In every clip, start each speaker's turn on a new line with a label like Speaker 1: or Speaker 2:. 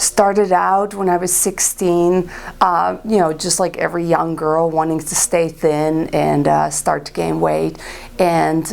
Speaker 1: Started out when I was 16, just like every young girl, wanting to stay thin and start to gain weight. And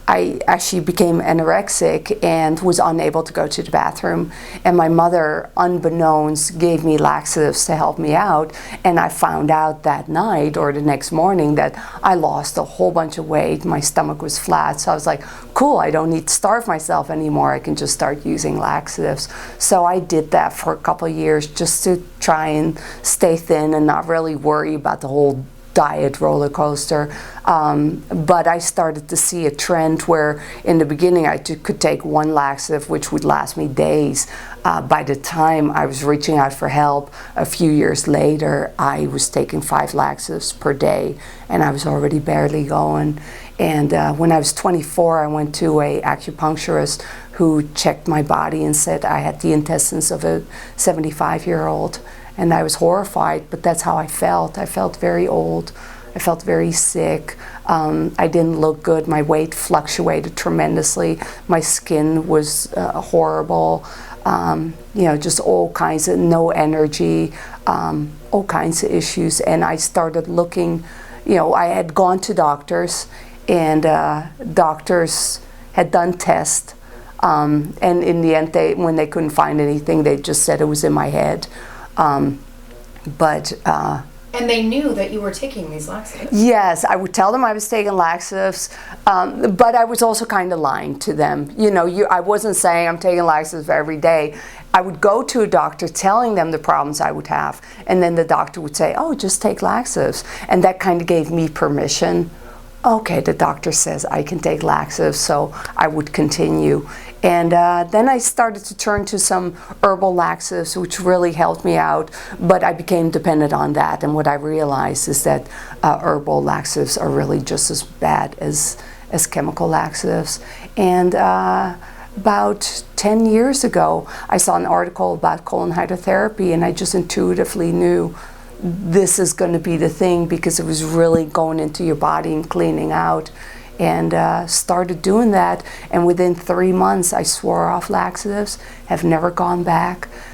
Speaker 1: I actually became anorexic and was unable to go to the bathroom. And my mother, unbeknownst, gave me laxatives to help me out. And I found out that night or the next morning that I lost a whole bunch of weight. My stomach was flat. So I was like, cool, I don't need to starve myself anymore. I can just start using laxatives. So I did that for a couple of years just to try and stay thin and not really worry about the whole diet roller coaster. But I started to see a trend where in the beginning I could take one laxative which would last me days. By the time I was reaching out for help a few years later, I was taking 5 laxatives per day and I was already barely going. And when I was 24, I went to a acupuncturist who checked my body and said I had the intestines of a 75-year-old. And I was horrified, but that's how I felt. I felt very old. I felt very sick. I didn't look good. My weight fluctuated tremendously. My skin was horrible. Just all kinds of no energy, all kinds of issues. And I started looking, I had gone to doctors, and doctors had done tests. And in the end, when they couldn't find anything, they just said it was in my head. And
Speaker 2: they knew that you were taking these laxatives?
Speaker 1: Yes, I would tell them I was taking laxatives, but I was also kind of lying to them. I wasn't saying I'm taking laxatives every day. I would go to a doctor telling them the problems I would have, and then the doctor would say, oh, just take laxatives. And that kind of gave me permission. Okay, the doctor says I can take laxatives, so I would continue. And then I started to turn to some herbal laxatives, which really helped me out, but I became dependent on that. And what I realized is that herbal laxatives are really just as bad as chemical laxatives. And about 10 years ago, I saw an article about colon hydrotherapy, and I just intuitively knew this is going to be the thing, because it was really going into your body and cleaning out. And started doing that, and within 3 months I swore off laxatives, have never gone back.